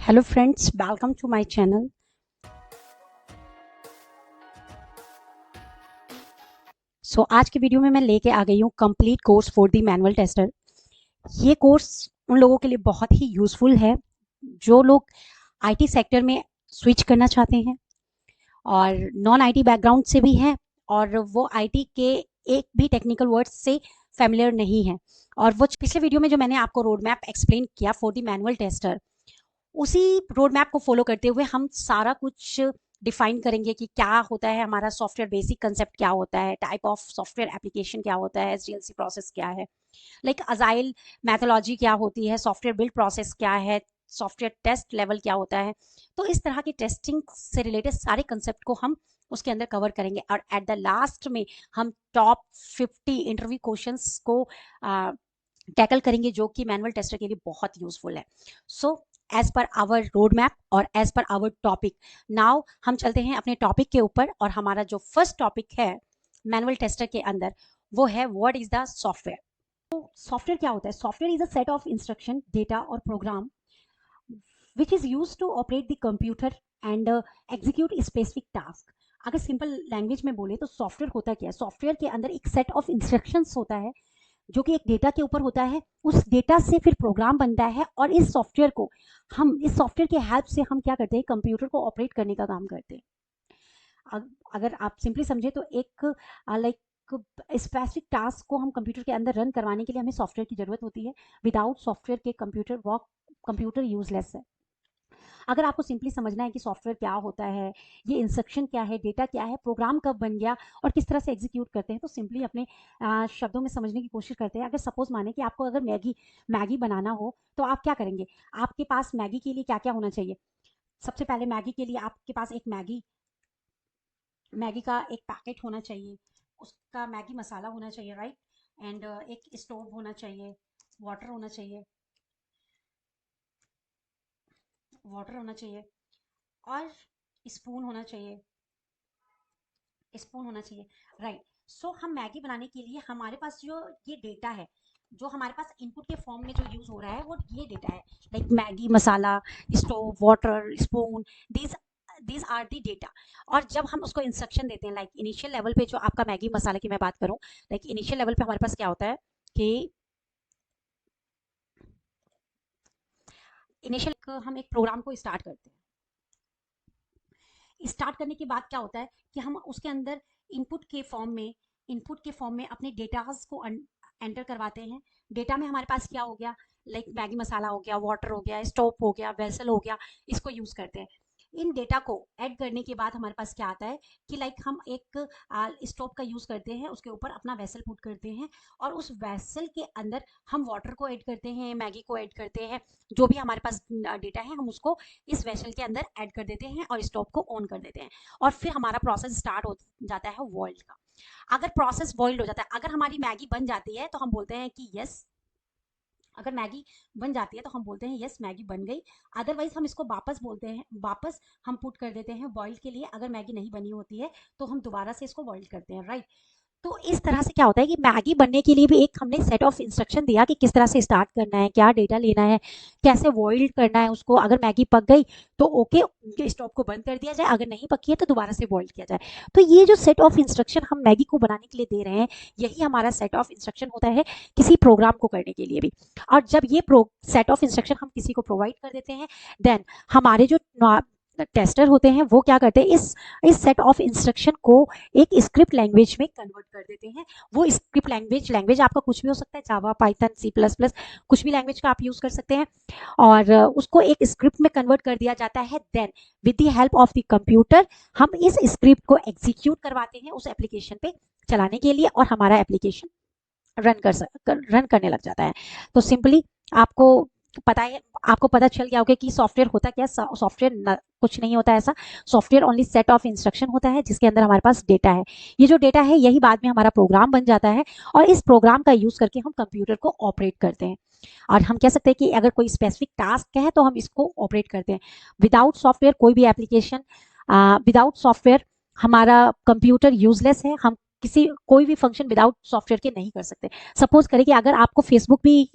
Hello friends, welcome to my channel. आज की video में मैं लेके आ गई हूँ complete course for the manual tester. ये कोर्स उन लोगों के लिए बहुत ही यूज़फुल है जो लोग आईटी सेक्टर में स्विच करना चाहते हैं और नॉन आईटी बैकग्राउंड से भी हैं और वो आईटी के एक भी टेक्निकल वर्ड्स से फेमिलियर नहीं है। और वो पिछले वीडियो में जो मैंने आपको रोड मैप एक्सप्लेन किया फॉर द मैनुअल टेस्टर, उसी रोड मैप को फॉलो करते हुए हम सारा कुछ डिफाइन करेंगे कि क्या होता है हमारा सॉफ्टवेयर, बेसिक कंसेप्ट क्या होता है, टाइप ऑफ सॉफ्टवेयर एप्लीकेशन क्या होता है, एसडीएलसी प्रोसेस क्या है, लाइक अजाइल मैथोलॉजी क्या होती है, सॉफ्टवेयर बिल्ड प्रोसेस क्या है, सॉफ्टवेयर टेस्ट लेवल क्या होता है। तो इस तरह की टेस्टिंग से रिलेटेड सारे कंसेप्ट को हम उसके अंदर कवर करेंगे और एट द लास्ट में हम टॉप 50 इंटरव्यू क्वेश्चंस को टैकल करेंगे जो कि मैनुअल टेस्टर के लिए बहुत यूजफुल है। So as per our road map और as per our topic, now हम चलते हैं अपने टॉपिक के ऊपर। और हमारा जो फर्स्ट टॉपिक है मैनुअल टेस्टर के अंदर वो है व्हाट इज द सॉफ्टवेयर। तो सॉफ्टवेयर क्या होता है? Software is a set of instruction, data और program which is use to operate the computer and execute specific task. अगर सिंपल लैंग्वेज में बोले तो सॉफ्टवेयर होता क्या है? सॉफ्टवेयर के अंदर एक सेट ऑफ इंस्ट्रक्शंस होता है जो कि एक डेटा के ऊपर होता है। उस डेटा से फिर प्रोग्राम बनता है और इस सॉफ्टवेयर को हम इस सॉफ्टवेयर के हेल्प से हम क्या करते हैं, कंप्यूटर को ऑपरेट करने का काम करते हैं। अगर आप सिंपली समझे तो एक लाइक स्पेसिफिक टास्क को हम कंप्यूटर के अंदर रन करवाने के लिए हमें सॉफ्टवेयर की जरूरत होती है। विदाउट सॉफ्टवेयर के कंप्यूटर यूजलेस है। अगर आपको सिंपली समझना है कि सॉफ्टवेयर क्या होता है, ये इंस्ट्रक्शन क्या है, डेटा क्या है, प्रोग्राम कब बन गया और किस तरह से एग्जीक्यूट करते हैं, तो सिंपली अपने शब्दों में समझने की कोशिश करते हैं। अगर सपोज माने कि आपको अगर मैगी बनाना हो तो आप क्या करेंगे? आपके पास मैगी के लिए क्या क्या होना चाहिए? सबसे पहले मैगी के लिए आपके पास एक मैगी का एक पैकेट होना चाहिए, उसका मैगी मसाला होना चाहिए, राइट। एंड एक स्टोव होना चाहिए, वाटर होना चाहिए, वाटर होना चाहिए और स्पून होना चाहिए, स्पून होना चाहिए, राइट। सो हम मैगी बनाने के लिए हमारे पास जो ये डेटा है, जो हमारे पास इनपुट के फॉर्म में जो यूज हो रहा है वो ये डेटा है, like Maggi masala, stove, water, spoon, these these are the data. और जब हम उसको इंस्ट्रक्शन देते हैं, लाइक इनिशियल लेवल पे जो आपका मैगी मसाला की मैं बात करूं, लाइक इनिशियल लेवल पे हमारे पास क्या होता है कि इनिशियल हम एक प्रोग्राम को स्टार्ट करते हैं। स्टार्ट करने के बाद क्या होता है कि हम उसके अंदर इनपुट के फॉर्म में इनपुट के फॉर्म में अपने डेटाज को एंटर करवाते हैं। डेटा में हमारे पास क्या हो गया, लाइक मैगी मसाला हो गया, वाटर हो गया, स्टोव हो गया, वेसल हो गया, इसको यूज करते हैं। इन डेटा को ऐड करने के बाद हमारे पास क्या आता है कि लाइक हम एक स्टोव का यूज करते हैं, उसके ऊपर अपना वेसल पुट करते हैं और उस वेसल के अंदर हम वाटर को ऐड करते हैं, मैगी को ऐड करते हैं, जो भी हमारे पास डेटा है हम उसको इस वेसल के अंदर ऐड कर देते हैं और स्टोव को ऑन कर देते हैं। और फिर हमारा प्रोसेस स्टार्ट हो जाता है बॉइल्ड का। अगर प्रोसेस बॉइल्ड हो जाता है, अगर हमारी मैगी बन जाती है तो हम बोलते हैं कि यस, अगर मैगी बन जाती है तो हम बोलते हैं यस मैगी बन गई। अदरवाइज हम इसको वापस बोलते हैं, वापस हम पुट कर देते हैं बॉइल के लिए। अगर मैगी नहीं बनी होती है तो हम दोबारा से इसको बॉइल करते हैं, राइट। तो इस तरह से क्या होता है कि मैगी बनने के लिए भी एक हमने सेट ऑफ इंस्ट्रक्शन दिया कि किस तरह से स्टार्ट करना है, क्या डेटा लेना है, कैसे बॉइल्ड करना है उसको। अगर मैगी पक गई तो ओके, स्टोव को बंद कर दिया जाए, अगर नहीं पकी है तो दोबारा से बॉइल्ड किया जाए। तो ये जो सेट ऑफ इंस्ट्रक्शन हम मैगी को बनाने के लिए दे रहे हैं, यही हमारा सेट ऑफ इंस्ट्रक्शन होता है किसी प्रोग्राम को करने के लिए भी। और जब ये सेट ऑफ इंस्ट्रक्शन हम किसी को प्रोवाइड कर देते हैं, देन हमारे जो टेस्टर होते हैं वो क्या करते हैं, इस सेट ऑफ इंस्ट्रक्शन को एक स्क्रिप्ट लैंग्वेज में कन्वर्ट कर देते हैं। वो स्क्रिप्ट लैंग्वेज आपका कुछ भी हो सकता है, जावा, पाइथन, सी प्लस प्लस, कुछ भी लैंग्वेज का आप यूज कर सकते हैं। और उसको एक स्क्रिप्ट में कन्वर्ट कर दिया जाता है। Then with the help of the computer हम इस स्क्रिप्ट को एग्जीक्यूट करवाते हैं उस एप्लीकेशन पे चलाने के लिए और हमारा एप्लीकेशन रन करने लग जाता है। तो सिंपली आपको आपको पता चल गया होगा कि सॉफ्टवेयर होता क्या है। सॉफ्टवेयर कुछ नहीं होता ऐसा। Software only set of instruction होता है जिसके अंदर हमारे पास डेटा है। ये जो डेटा है यही बाद में हमारा प्रोग्राम बन जाता है और इस प्रोग्राम का यूज करके हम कंप्यूटर को ऑपरेट करते हैं। और हम कह सकते हैं कि अगर कोई स्पेसिफिक टास्क है तो हम इसको ऑपरेट करते हैं। विदाउट सॉफ्टवेयर कोई भी एप्लीकेशन, विदाउट सॉफ्टवेयर हमारा कंप्यूटर यूजलेस है। हम किसी कोई भी फंक्शन विदाउट सॉफ्टवेयर के नहीं कर सकते। सपोज करें कि अगर आपको फेसबुक भी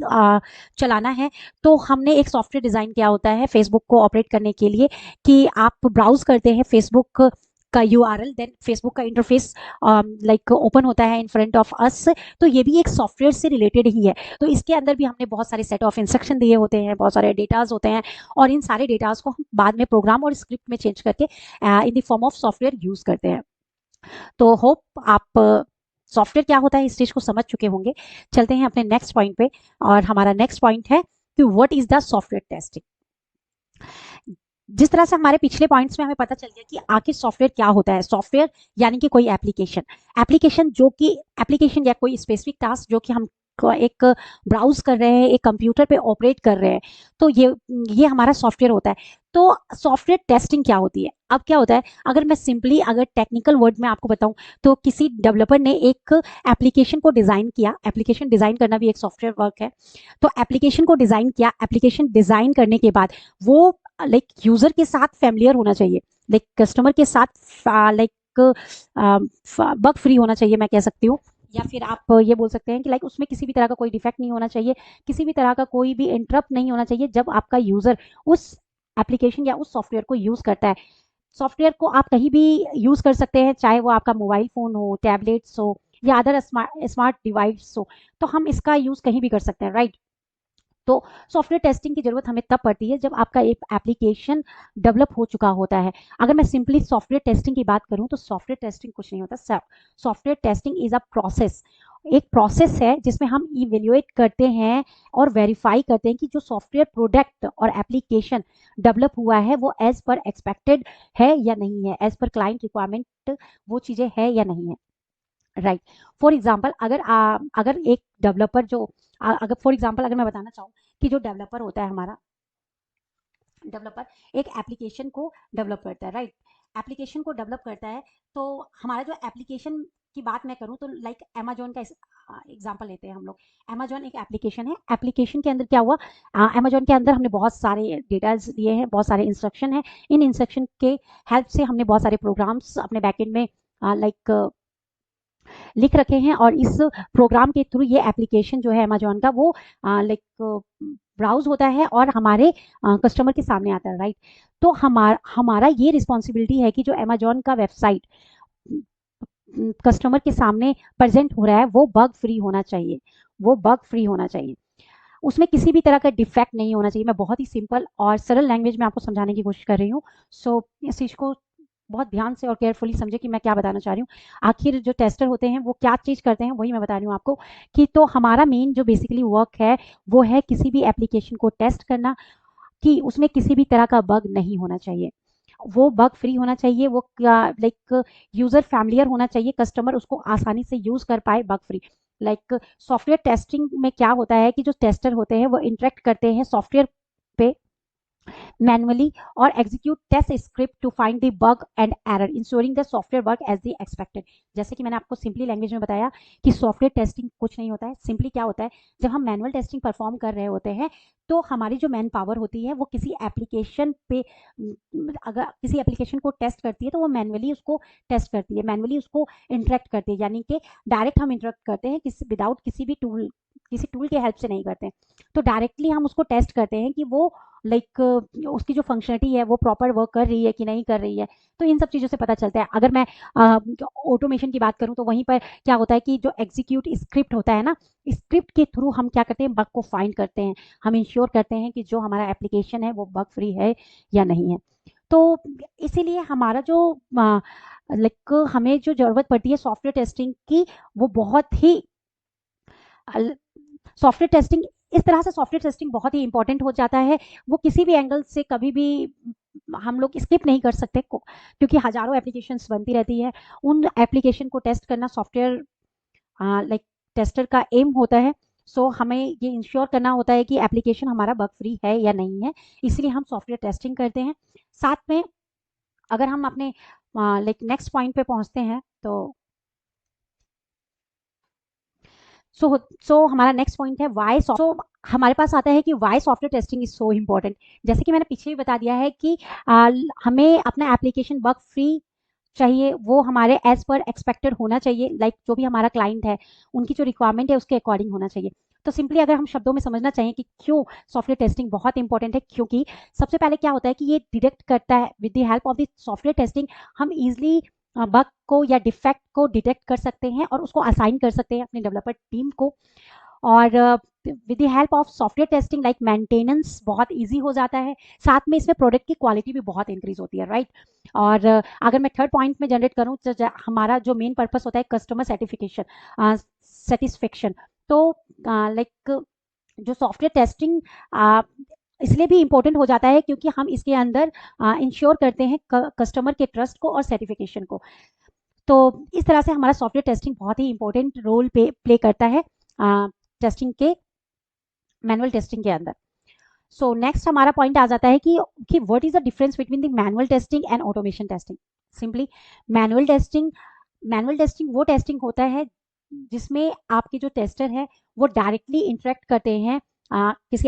चलाना है, तो हमने एक सॉफ्टवेयर डिज़ाइन किया होता है फेसबुक को ऑपरेट करने के लिए, कि आप ब्राउज करते हैं फेसबुक का यूआरएल, देन फेसबुक का इंटरफेस लाइक ओपन होता है इन फ्रंट ऑफ अस। तो ये भी एक सॉफ्टवेयर से रिलेटेड ही है। तो इसके अंदर भी हमने बहुत सारे सेट ऑफ इंस्ट्रक्शन दिए होते हैं, बहुत सारे डेटाज होते हैं, और इन सारे डेटाज को हम बाद में प्रोग्राम और स्क्रिप्ट में चेंज करके in the form of software use करते हैं। तो होप आप सॉफ्टवेयर क्या होता है इस चीज को समझ चुके होंगे। चलते हैं अपने नेक्स्ट पॉइंट पे, और हमारा नेक्स्ट पॉइंट है कि what is the software testing. जिस तरह से हमारे पिछले पॉइंट्स में हमें पता चल गया कि आखिर सॉफ्टवेयर क्या होता है। सॉफ्टवेयर यानी कि कोई एप्लीकेशन जो कि एप्लीकेशन या कोई स्पेसिफिक टास्क जो कि हम एक ब्राउज कर रहे हैं, एक कंप्यूटर पे ऑपरेट कर रहे हैं, तो ये हमारा सॉफ्टवेयर होता है। तो सॉफ्टवेयर टेस्टिंग क्या होती है? अब क्या होता है, अगर मैं सिंपली अगर टेक्निकल वर्ड में आपको बताऊं, तो किसी डेवलपर ने एक एप्लीकेशन को डिजाइन किया। एप्लीकेशन डिजाइन करना भी एक सॉफ्टवेयर वर्क है। तो एप्लीकेशन को डिजाइन किया, एप्लीकेशन डिजाइन करने के बाद वो लाइक यूजर के साथ फैमिलियर होना चाहिए, लाइक कस्टमर के साथ लाइक बग फ्री होना चाहिए, मैं कह सकती हूँ। या फिर आप ये बोल सकते हैं कि लाइक उसमें किसी भी तरह का कोई डिफेक्ट नहीं होना चाहिए, किसी भी तरह का कोई भी इंटरप्ट नहीं होना चाहिए जब आपका यूजर उस एप्लीकेशन या उस सॉफ्टवेयर को यूज करता है। सॉफ्टवेयर को आप कहीं भी यूज कर सकते हैं, चाहे वो आपका मोबाइल फोन हो, टैबलेट्स हो, या अदर स्मार्ट डिवाइस हो, तो हम इसका यूज कहीं भी कर सकते हैं, राइट। तो सॉफ्टवेयर टेस्टिंग की जरूरत हमें तब पड़ती है जब आपका एक एप्लीकेशन डेवलप हो चुका होता है। अगर मैं सिंपली सॉफ्टवेयर टेस्टिंग की बात करूं, तो सॉफ्टवेयर टेस्टिंग कुछ नहीं होता। Software testing is a process, एक प्रोसेस है जिसमें हम इवेल्युएट करते हैं और वेरीफाई करते हैं कि जो सॉफ्टवेयर प्रोडक्ट और एप्लीकेशन डेवलप हुआ है वो एज पर एक्सपेक्टेड है या नहीं है, एज पर क्लाइंट रिक्वायरमेंट वो चीजें है या नहीं है, राइट। फॉर एग्जाम्पल अगर एक डेवलपर जो अगर फॉर एग्जाम्पल अगर मैं बताना चाहूँ कि जो डेवलपर होता है हमारा, डेवलपर एक एप्लीकेशन को डेवलप करता है, राइट। एप्लीकेशन को डेवलप करता है, तो हमारा जो एप्लीकेशन की बात मैं करूँ, तो लाइक अमेजोन का एग्जांपल लेते हैं हम लोग। अमेजोन एक एप्लीकेशन है। एप्लीकेशन के अंदर क्या हुआ, अमेजोन के अंदर हमने बहुत सारे डेटाज दिए हैं, बहुत सारे इंस्ट्रक्शन हैं। इन इंस्ट्रक्शन के हेल्प से हमने बहुत सारे प्रोग्राम्स अपने बैकएंड में लाइक लिख रखे हैं, और इस प्रोग्राम के थ्रू ये एप्लीकेशन जो है अमेजोन का वो लाइक ब्राउज होता है और हमारे कस्टमर के सामने आता है, राइट। तो हमारा ये रिस्पॉन्सिबिलिटी है कि जो अमेजोन का वेबसाइट कस्टमर के सामने प्रेजेंट हो रहा है वो बग फ्री होना चाहिए, वो बग फ्री होना चाहिए, उसमें किसी भी तरह का डिफेक्ट नहीं होना चाहिए। मैं बहुत ही सिंपल और सरल लैंग्वेज में आपको समझाने की कोशिश कर रही हूँ। सो इस चीज़ को बहुत ध्यान से और केयरफुली समझे कि मैं क्या बताना चाह रही हूँ। आखिर जो टेस्टर होते हैं वो क्या चीज़ करते हैं, वही मैं बता रही हूँ आपको। कि तो हमारा मेन जो बेसिकली वर्क है वो है किसी भी एप्लीकेशन को टेस्ट करना, कि उसमें किसी भी तरह का बग नहीं होना चाहिए, वो बग फ्री होना चाहिए, वो लाइक यूजर फैमिलियर होना चाहिए, कस्टमर उसको आसानी से यूज कर पाए bug free. Like software testing में क्या होता है कि जो टेस्टर होते हैं वो इंटरेक्ट करते हैं सॉफ्टवेयर पे मैनुअली और execute test script to find the bug and error ensuring the software work as the expected. जैसे कि मैंने आपको सिंपली लैंग्वेज में बताया कि सॉफ्टवेयर टेस्टिंग कुछ नहीं होता है। सिंपली क्या होता है, जब हम मैनुअल टेस्टिंग परफॉर्म कर रहे होते हैं, तो हमारी जो मैन पावर होती है वो किसी एप्लीकेशन पे अगर किसी एप्लीकेशन को टेस्ट करती है तो वो मैनुअली उसको टेस्ट करती है, मैनुअली उसको इंटरेक्ट करती है, यानी कि डायरेक्ट हम इंटरेक्ट करते हैं विदाउट किसी टूल के हेल्प से नहीं करते हैं। तो डायरेक्टली हम उसको टेस्ट करते हैं कि वो लाइक उसकी जो फंक्शनलिटी है वो प्रॉपर वर्क कर रही है कि नहीं कर रही है। तो इन सब चीज़ों से पता चलता है। अगर मैं ऑटोमेशन की बात करूं, तो वहीं पर क्या होता है कि जो एग्जीक्यूट स्क्रिप्ट होता है ना, स्क्रिप्ट के थ्रू हम क्या करते हैं, बग को फाइंड करते हैं, हम इंश्योर करते हैं कि जो हमारा एप्लीकेशन है वो बग फ्री है या नहीं है। तो इसीलिए हमारा जो लाइक हमें जो ज़रूरत पड़ती है सॉफ्टवेयर टेस्टिंग की, वो बहुत ही सॉफ्टवेयर टेस्टिंग इस तरह से सॉफ्टवेयर टेस्टिंग बहुत ही इंपॉर्टेंट हो जाता है। वो किसी भी एंगल से कभी भी हम लोग स्किप नहीं कर सकते क्योंकि हजारों एप्लीकेशंस बनती रहती है। उन एप्लीकेशन को टेस्ट करना सॉफ्टवेयर लाइक टेस्टर का एम होता है। सो हमें ये इंश्योर करना होता है कि एप्लीकेशन हमारा बग फ्री है या नहीं है, इसलिए हम सॉफ्टवेयर टेस्टिंग करते हैं। साथ में अगर हम अपने लाइक नेक्स्ट पॉइंट पे पहुंचते हैं, तो सो हमारा नेक्स्ट पॉइंट है वाई। सो हमारे पास आता है कि why software testing is so important. जैसे कि मैंने पीछे भी बता दिया है कि हमें अपना एप्लीकेशन बग फ्री चाहिए वो हमारे एज पर एक्सपेक्टेड होना चाहिए, लाइक जो भी हमारा क्लाइंट है उनकी जो रिक्वायरमेंट है उसके अकॉर्डिंग होना चाहिए। तो सिंपली अगर हम शब्दों में समझना चाहिए कि क्यों सॉफ्टवेयर टेस्टिंग बहुत इंपॉर्टेंट है, क्योंकि सबसे पहले क्या होता है कि ये डिटेक्ट करता है with the help of the software testing, हम इजिली बग को या डिफेक्ट को डिटेक्ट कर सकते हैं और उसको असाइन कर सकते हैं अपने डेवलपर टीम को। और with the help of software testing like maintenance बहुत इजी हो जाता है, साथ में इसमें प्रोडक्ट की क्वालिटी भी बहुत इंक्रीज होती है, राइट। और अगर मैं थर्ड पॉइंट में जनरेट करूँ तो हमारा जो मेन पर्पस होता है कस्टमर सर्टिफिकेशन सेटिस्फेक्शन। तो लाइक जो सॉफ्टवेयर टेस्टिंग इसलिए भी इम्पोर्टेंट हो जाता है क्योंकि हम इसके अंदर इंश्योर करते हैं कस्टमर के ट्रस्ट को और सर्टिफिकेशन को। तो इस तरह से हमारा सॉफ्टवेयर टेस्टिंग बहुत ही इंपॉर्टेंट रोल प्ले करता है टेस्टिंग के, मैनुअल टेस्टिंग के अंदर। सो नेक्स्ट हमारा पॉइंट आ जाता है कि what is the difference between the manual testing and automation testing. Simply manual testing, manual testing वो टेस्टिंग होता है जिसमें आपके जो टेस्टर है वो डायरेक्टली इंटरेक्ट करते हैं किसी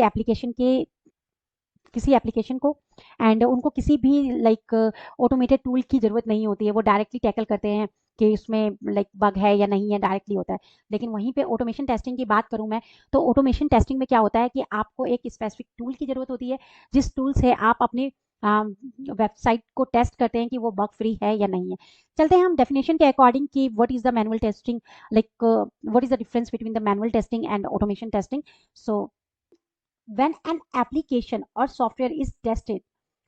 एप्लीकेशन को, एंड उनको किसी भी लाइक ऑटोमेटेड टूल की ज़रूरत नहीं होती है, वो डायरेक्टली टैकल करते हैं कि उसमें लाइक बग है या नहीं है, डायरेक्टली होता है। लेकिन वहीं पे ऑटोमेशन टेस्टिंग की बात करूं मैं, तो ऑटोमेशन टेस्टिंग में क्या होता है कि आपको एक स्पेसिफिक टूल की ज़रूरत होती है जिस टूल से आप अपने वेबसाइट को टेस्ट करते हैं कि वो बग फ्री है या नहीं है। चलते हैं हम डेफिनेशन के अकॉर्डिंग कि what is the manual testing, like what is the difference between the manual testing and automation testing. So when an application or software is tested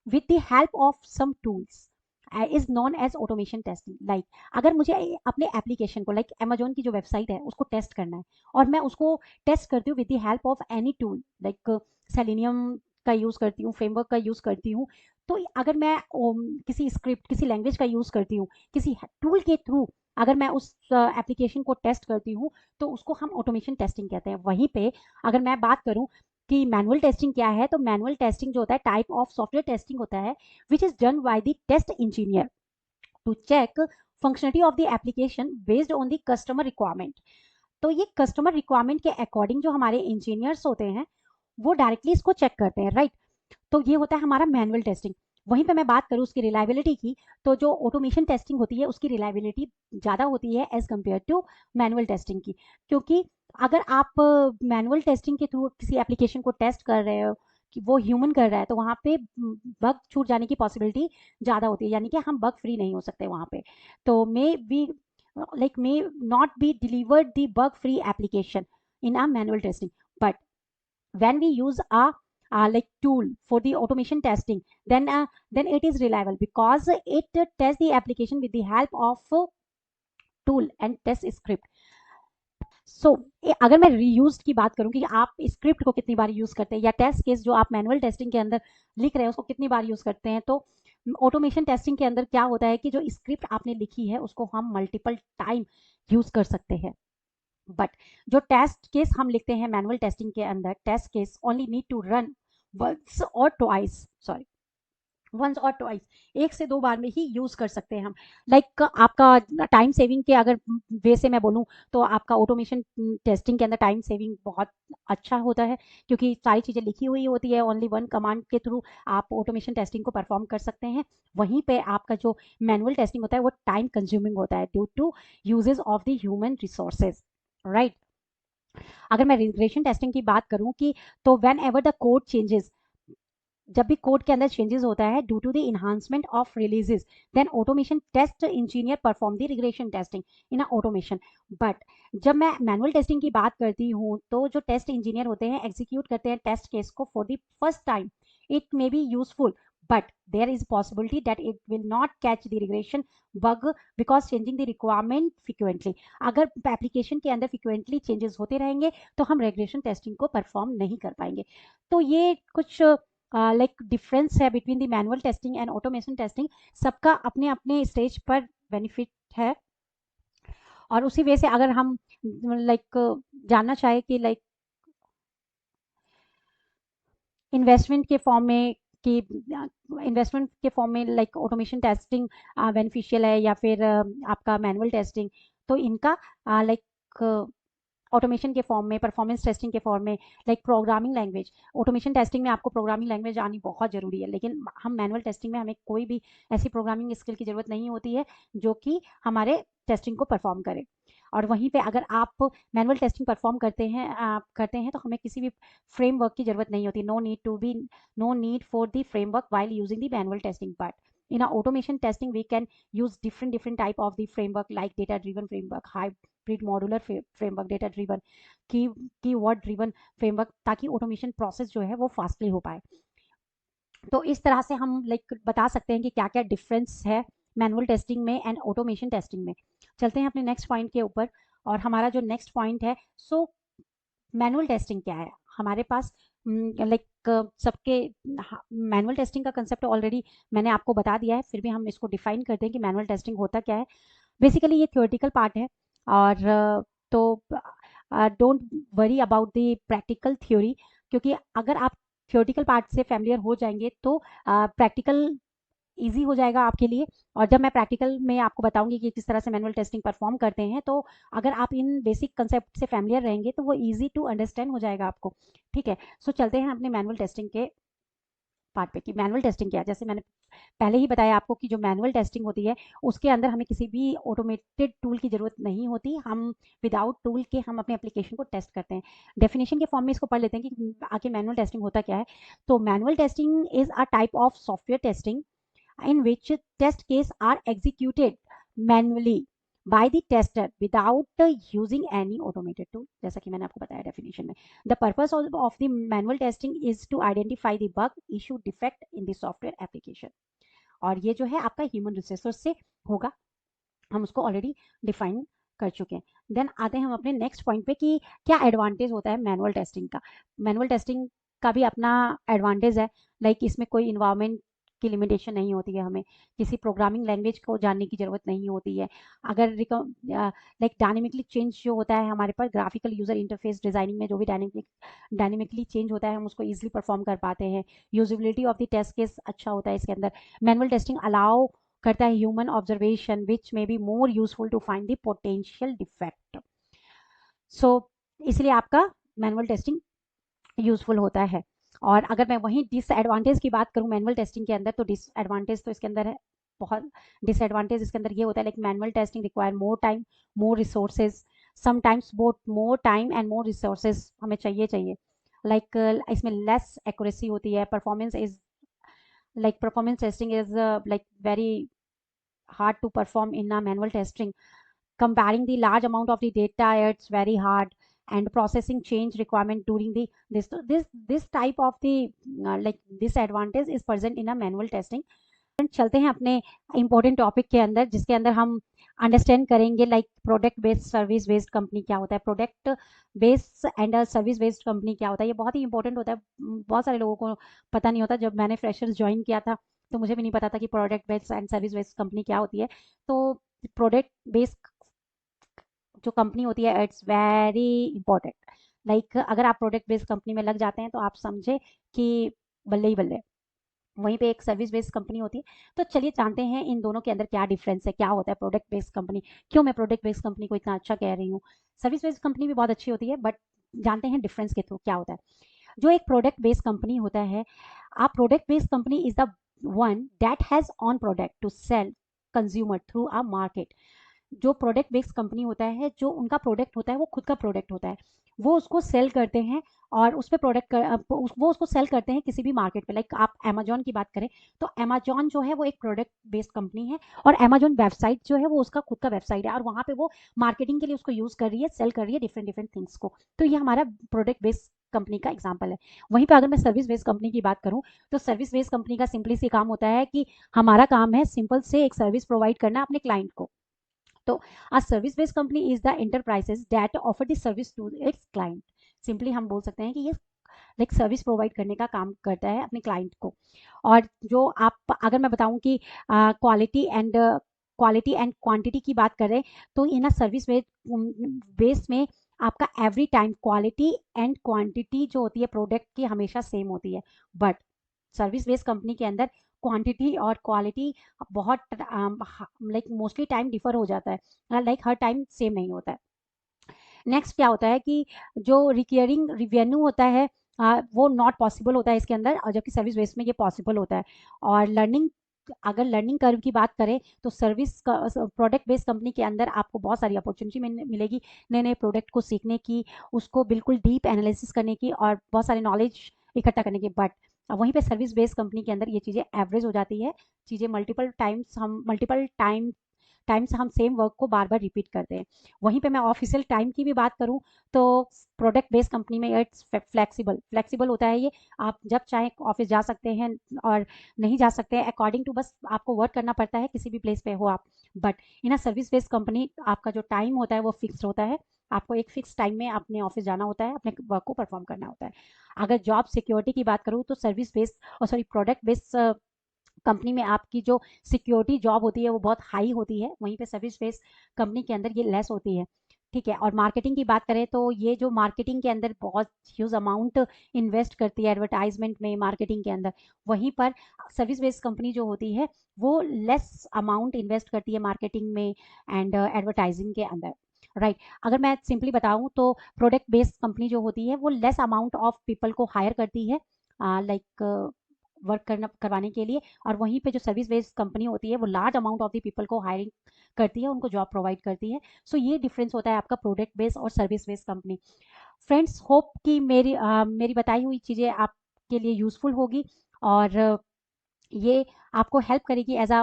with the help of some tools is known as automation testing। like अगर मुझे अपने application को like Amazon की जो website है उसको test करना है और मैं उसको टेस्ट करती हूँ with the help of any tool, like selenium का यूज़ करती हूँ, फ्रेमवर्क का यूज़ करती हूँ, तो अगर मैं किसी स्क्रिप्ट किसी लैंग्वेज का यूज़ करती हूँ किसी टूल के थ्रू, अगर मैं उस एप्लीकेशन को टेस्ट करती हूँ तो उसको हम ऑटोमेशन टेस्टिंग कहते हैं। वहीं पे अगर मैं बात करूँ कि मैनुअल टेस्टिंग क्या है, तो मैनुअल टेस्टिंग जो होता है टाइप ऑफ सॉफ्टवेयर टेस्टिंग होता है which is done by the test engineer to check functionality of the application based on the customer requirement. तो ये कस्टमर रिक्वायरमेंट के अकॉर्डिंग जो हमारे इंजीनियर्स होते हैं वो डायरेक्टली इसको चेक करते हैं, राइट। तो ये होता है हमारा मैनुअल टेस्टिंग। वहीं पे मैं बात करूँ उसकी रिलायबिलिटी की, तो जो ऑटोमेशन टेस्टिंग होती है उसकी रिलायबिलिटी ज़्यादा होती है as compare to manual testing की, क्योंकि अगर आप मैनुअल टेस्टिंग के थ्रू किसी एप्लीकेशन को टेस्ट कर रहे हो कि वो ह्यूमन कर रहा है तो वहाँ पे बग छूट जाने की पॉसिबिलिटी ज़्यादा होती है, यानी कि हम बग फ्री नहीं हो सकते वहाँ पे। तो may be may not be delivered the bug free application in a manual testing, but when we use a like tool for the automation testing, then it is reliable because it tests the application with the help of tool and test script। सो अगर मैं reuse की बात करूं कि आप script को कितनी बार use करते हैं या टेस्ट केस जो आप मैनुअल टेस्टिंग के अंदर लिख रहे हैं उसको कितनी बार यूज करते हैं, तो ऑटोमेशन टेस्टिंग के अंदर क्या होता है कि जो स्क्रिप्ट आपने लिखी है उसको हम मल्टीपल टाइम यूज कर सकते हैं। बट जो टेस्ट केस हम लिखते हैं मैनुअल टेस्टिंग के अंदर, test case only need to run once और ट्वाइस, सॉरी वंस और ट्वाइस, एक से दो बार में ही यूज कर सकते हैं हम। लाइक आपका टाइम सेविंग के अगर वे से मैं बोलूँ तो आपका ऑटोमेशन टेस्टिंग के अंदर टाइम सेविंग बहुत अच्छा होता है क्योंकि सारी चीज़ें लिखी हुई होती है, ओनली वन कमांड के थ्रू आप ऑटोमेशन टेस्टिंग को परफॉर्म कर सकते हैं। वहीं पे आपका जो मैनुअल टेस्टिंग होता है वो टाइम कंज्यूमिंग होता है due to uses of the human resources, right. अगर मैं रिग्रेशन टेस्टिंग की बात करूं कि तो whenever the code changes, जब भी कोड के अंदर चेंजेस होता है due to the enhancement of releases, then automation test engineer perform the regression testing in automation. But जब मैं मैनुअल टेस्टिंग की बात करती हूँ तो जो टेस्ट इंजीनियर होते हैं एग्जीक्यूट करते हैं टेस्ट केस को for the first time, it may be useful but there is possibility that it will not catch the regression bug because changing the requirement frequently। अगर एप्लीकेशन के अंदर frequently changes होते रहेंगे तो हम regression testing को perform नहीं कर पाएंगे। तो ये कुछ लाइक डिफरेंस है between the manual testing and automation testing. सबका अपने अपने स्टेज पर बेनिफिट है और उसी वे से अगर हम लाइक जानना चाहे कि लाइक इन्वेस्टमेंट के फॉर्म में कि इन्वेस्टमेंट के फॉर्म में लाइक ऑटोमेशन टेस्टिंग बेनिफिशियल है या फिर आपका मैनुअल टेस्टिंग, तो इनका लाइक ऑटोमेशन के फॉर्म में, परफॉर्मेंस टेस्टिंग के फॉर्म में, like programming language. Automation testing में आपको प्रोग्रामिंग लैंग्वेज आनी बहुत ज़रूरी है, लेकिन हम मैनुअल टेस्टिंग में हमें कोई भी ऐसी प्रोग्रामिंग स्किल की ज़रूरत नहीं होती है जो कि हमारे टेस्टिंग को परफॉर्म करे। और वहीं पे अगर आप मैनुअल टेस्टिंग परफॉर्म करते हैं तो हमें किसी भी फ्रेमवर्क की ज़रूरत नहीं होती। No need for the framework while using the manual testing part. In our automation testing, we can use different type of the framework like data driven framework, hybrid modular framework, data driven, keyword driven framework, ताकि automation process जो है वो fastly हो पाए। तो इस तरह से हम लाइक बता सकते हैं कि क्या क्या डिफरेंस है मैनुअल टेस्टिंग में एंड ऑटोमेशन टेस्टिंग में। चलते हैं अपने नेक्स्ट पॉइंट के ऊपर, और हमारा जो नेक्स्ट पॉइंट है, सो मैनुअल टेस्टिंग क्या है हमारे पास। लाइक सबके मैनुअल टेस्टिंग का कंसेप्ट ऑलरेडी मैंने आपको बता दिया है, फिर भी हम इसको डिफाइन करते हैं कि मैनुअल टेस्टिंग होता क्या है। बेसिकली ये थ्योरेटिकल पार्ट है, और तो don't worry about the practical theory, क्योंकि अगर आप थ्योरेटिकल पार्ट से फैमिलियर हो जाएंगे तो प्रैक्टिकल ईजी हो जाएगा आपके लिए। और जब मैं प्रैक्टिकल में आपको बताऊंगी कि किस तरह से मैनुअल टेस्टिंग परफॉर्म करते हैं, तो अगर आप इन बेसिक कंसेप्ट से फैमिलियर रहेंगे तो वो ईजी टू अंडरस्टैंड हो जाएगा आपको। ठीक है, सो चलते हैं अपने मैनुअल टेस्टिंग के पार्ट पे कि मैनुअल टेस्टिंग क्या है। जैसे मैंने पहले ही बताया आपको कि जो मैनुअल टेस्टिंग होती है उसके अंदर हमें किसी भी ऑटोमेटेड टूल की ज़रूरत नहीं होती। हम विदाउट टूल के हम अपने एप्लीकेशन को टेस्ट करते हैं। डेफिनेशन के फॉर्म में इसको पढ़ लेते हैं कि आखिर मैनुअल टेस्टिंग होता क्या है। तो manual testing is a type of software testing in which test cases are executed manually by the tester without using any automated tool, जैसा कि मैंने आपको बताया डेफिनेशन में। The purpose of the manual testing is to identify the bug, issue, defect in the software application। और ये जो है आपका ह्यूमन रिसोर्स से होगा, हम उसको ऑलरेडी डिफाइन कर चुके हैं। देन आते हैं हम अपने नेक्स्ट पॉइंट पे कि क्या एडवांटेज होता है मैनुअल टेस्टिंग का। मैनुअल टेस्टिंग का भी अपना एडवांटेज है, लाइक इसमें कोई इन्वायरमेंट की लिमिटेशन नहीं होती है, हमें किसी प्रोग्रामिंग लैंग्वेज को जानने की ज़रूरत नहीं होती है। अगर लाइक डायनेमिकली चेंज जो होता है हमारे पास ग्राफिकल यूज़र इंटरफेस डिज़ाइनिंग में, जो भी डायनेमिकली चेंज होता है हम उसको ईजिली परफॉर्म कर पाते हैं। Usability of the test case अच्छा होता है इसके अंदर। मैनुअल टेस्टिंग अलाउ करता है human observation which may be more useful to find the potential defect. So इसलिए आपका मैनुअल टेस्टिंग यूजफुल होता है। और अगर मैं वहीं डिसएडवांटेज की बात करूं मैनुअल टेस्टिंग के अंदर, तो डिसएडवांटेज तो इसके अंदर है बहुत। डिसएडवांटेज इसके अंदर ये होता है like manual testing require more time, more resources, sometimes both more time and more resources हमें चाहिए। लाइक इसमें लेस एक्यूरेसी होती है। Performance testing is like very hard to perform in a manual testing. Comparing the large amount of the data, it's very hard, and processing change requirement during the this type of the like disadvantage is present in a manual testing. चलते हैं अपने important topic के अंदर, जिसके अंदर हम understand करेंगे like product based service based company क्या होता है, product based and service based company क्या होता है। ये बहुत ही इंपॉर्टेंट होता है, बहुत सारे लोगों को पता नहीं होता। जब मैंने फ्रेशर्स ज्वाइन किया था तो मुझे भी नहीं पता था कि product based and service based company क्या होती है। तो प्रोडक्ट बेस्ड जो कंपनी होती है इट्स वेरी इंपॉर्टेंट। लाइक अगर आप प्रोडक्ट बेस्ड कंपनी में लग जाते हैं तो आप समझे कि बल्ले ही बल्ले। वहीं पे एक सर्विस बेस्ड कंपनी होती है। तो चलिए जानते हैं इन दोनों के अंदर क्या डिफरेंस है, क्या होता है प्रोडक्ट बेस्ड कंपनी, क्यों मैं प्रोडक्ट बेस्ड कंपनी को इतना अच्छा कह रही हूँ। सर्विस बेस्ड कंपनी भी बहुत अच्छी होती है, बट जानते हैं डिफरेंस के थ्रू क्या होता है। जो एक प्रोडक्ट बेस्ड कंपनी होता है, a product based company is the one that has on product to sell consumer through a market. जो प्रोडक्ट बेस्ड कंपनी होता है, जो उनका प्रोडक्ट होता है वो खुद का प्रोडक्ट होता है, वो उसको सेल करते हैं और उस पर वो उसको सेल करते हैं किसी भी मार्केट पे। लाइक आप अमेजोन की बात करें तो अमेजोन जो है वो एक प्रोडक्ट बेस्ड कंपनी है, और अमेजोन वेबसाइट जो है वो उसका खुद का वेबसाइट है, और वहाँ पे वो मार्केटिंग के लिए उसको यूज़ कर रही है, सेल कर रही है डिफरेंट डिफरेंट थिंग्स को। तो ये हमारा प्रोडक्ट बेस्ड कंपनी का एग्जाम्पल है। वहीं पर अगर मैं सर्विस बेस्ड कंपनी की बात करूँ तो सर्विस बेस्ड कंपनी का सिंपली सी काम होता है कि हमारा काम है सिंपल से एक सर्विस प्रोवाइड करना अपने क्लाइंट को। तो a service based company is the enterprises that offer the service to its client। Simply हम बोल सकते हैं कि ये लाइक सर्विस प्रोवाइड करने का काम करता है अपने क्लाइंट को। और जो आप अगर मैं बताऊं कि क्वालिटी एंड क्वांटिटी की बात करें तो इन अ सर्विस बेस में आपका every time quality and quantity जो होती है प्रोडक्ट की हमेशा सेम होती है, बट सर्विस बेस्ड कंपनी के अंदर क्वांटिटी और क्वालिटी बहुत लाइक मोस्टली टाइम डिफर हो जाता है, लाइक हर टाइम सेम नहीं होता है। नेक्स्ट क्या होता है कि जो रिकरिंग रेवेन्यू होता है वो नॉट पॉसिबल होता है इसके अंदर, और जबकि सर्विस बेस्ड में ये पॉसिबल होता है। और लर्निंग, अगर लर्निंग कर्व की बात करें तो सर्विस प्रोडक्ट बेस्ड कंपनी के अंदर आपको बहुत सारी अपॉर्चुनिटी मिलेगी नए नए प्रोडक्ट को सीखने की, उसको बिल्कुल डीप एनालिसिस करने की और बहुत सारी नॉलेज इकट्ठा करने की। बट वहीं पे सर्विस बेस्ड कंपनी के अंदर ये चीज़ें एवरेज हो जाती है, चीज़ें मल्टीपल टाइम्स हम सेम वर्क को बार बार रिपीट करते हैं। वहीं पे मैं ऑफिशियल टाइम की भी बात करूं तो प्रोडक्ट बेस्ड कंपनी में इट्स फ्लेक्सिबल होता है ये, आप जब चाहे ऑफिस जा सकते हैं और नहीं जा सकते हैं अकॉर्डिंग टू, बस आपको वर्क करना पड़ता है किसी भी प्लेस पे हो आप। But in a service based company आपका जो टाइम होता है वो फिक्स्ड होता है, आपको एक फिक्स टाइम में अपने ऑफिस जाना होता है, अपने वर्क को परफॉर्म करना होता है। अगर जॉब सिक्योरिटी की बात करूँ तो service based sorry product based company में आपकी जो सिक्योरिटी जॉब होती है वो बहुत हाई होती है, वहीं पे सर्विस बेस्ड कंपनी के अंदर ये लेस होती है। ठीक है, और मार्केटिंग की बात करें तो ये जो मार्केटिंग के अंदर बहुत ह्यूज अमाउंट इन्वेस्ट करती है एडवर्टाइजमेंट में, मार्केटिंग के अंदर, वहीं पर सर्विस बेस्ड कंपनी जो होती है वो लेस अमाउंट इन्वेस्ट करती है मार्केटिंग में एंड एडवर्टाइजिंग के अंदर। राइट अगर मैं सिंपली बताऊं तो प्रोडक्ट बेस्ड कंपनी जो होती है वो लेस अमाउंट ऑफ पीपल को हायर करती है लाइक वर्क करवाने के लिए, और वहीं पे जो सर्विस बेस्ड कंपनी होती है वो large amount of the people को हायरिंग करती है, उनको जॉब प्रोवाइड करती है। सो ये डिफरेंस होता है आपका प्रोडक्ट बेस्ड और service based company. Friends hope कि मेरी बताई हुई चीज़ें आपके लिए यूजफुल होगी और ये आपको हेल्प करेगी एज अ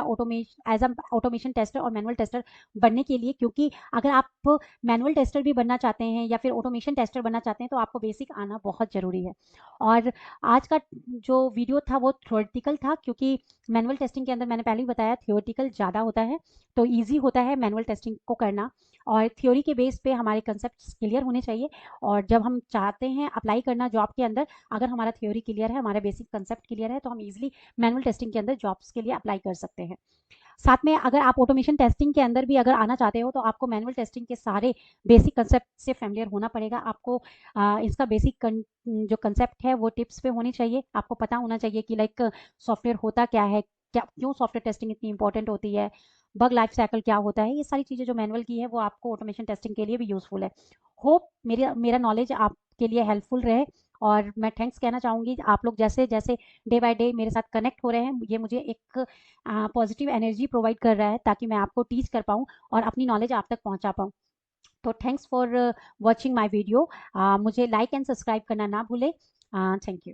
ऑटोमेशन टेस्टर और मैनुअल टेस्टर बनने के लिए, क्योंकि अगर आप मैनुअल टेस्टर भी बनना चाहते हैं या फिर ऑटोमेशन टेस्टर बनना चाहते हैं तो आपको बेसिक आना बहुत ज़रूरी है। और आज का जो वीडियो था वो थ्योरेटिकल था, क्योंकि मैनुअल टेस्टिंग के अंदर मैंने पहले ही बताया थ्योरेटिकल ज़्यादा होता है, तो ईजी होता है मैनुअल टेस्टिंग को करना, और थ्योरी के बेस पे हमारे कंसेप्ट क्लियर होने चाहिए। और जब हम चाहते हैं अप्लाई करना जॉब के अंदर, अगर हमारा थ्योरी क्लियर है, हमारा बेसिक कंसेप्ट क्लियर है, तो हम इजीली मैनुअल टेस्टिंग के अंदर जॉब्स के लिए अप्लाई कर सकते हैं। साथ में अगर आप ऑटोमेशन टेस्टिंग के अंदर भी अगर आना चाहते हो तो आपको मैनुअल टेस्टिंग के सारे बेसिक कंसेप्ट से फेमिलियर होना पड़ेगा। आपको इसका बेसिक जो कंसेप्ट है वो टिप्स पे होनी चाहिए, आपको पता होना चाहिए कि लाइक सॉफ्टवेयर होता क्या है, क्या क्यों सॉफ्टवेयर टेस्टिंग इतनी इंपॉर्टेंट होती है, बग लाइफ साइकिल क्या होता है, ये सारी चीज़ें जो मैनुअल की है वो आपको ऑटोमेशन टेस्टिंग के लिए भी यूजफुल है। होप मेरा नॉलेज आपके लिए हेल्पफुल रहे, और मैं थैंक्स कहना चाहूँगी आप लोग जैसे जैसे डे बाय डे मेरे साथ कनेक्ट हो रहे हैं, ये मुझे एक पॉजिटिव एनर्जी प्रोवाइड कर रहा है ताकि मैं आपको टीच कर पाऊँ और अपनी नॉलेज आप तक पहुँचा पाऊँ। तो thanks for watching my video, मुझे लाइक एंड सब्सक्राइब करना ना भूलें। Thank you.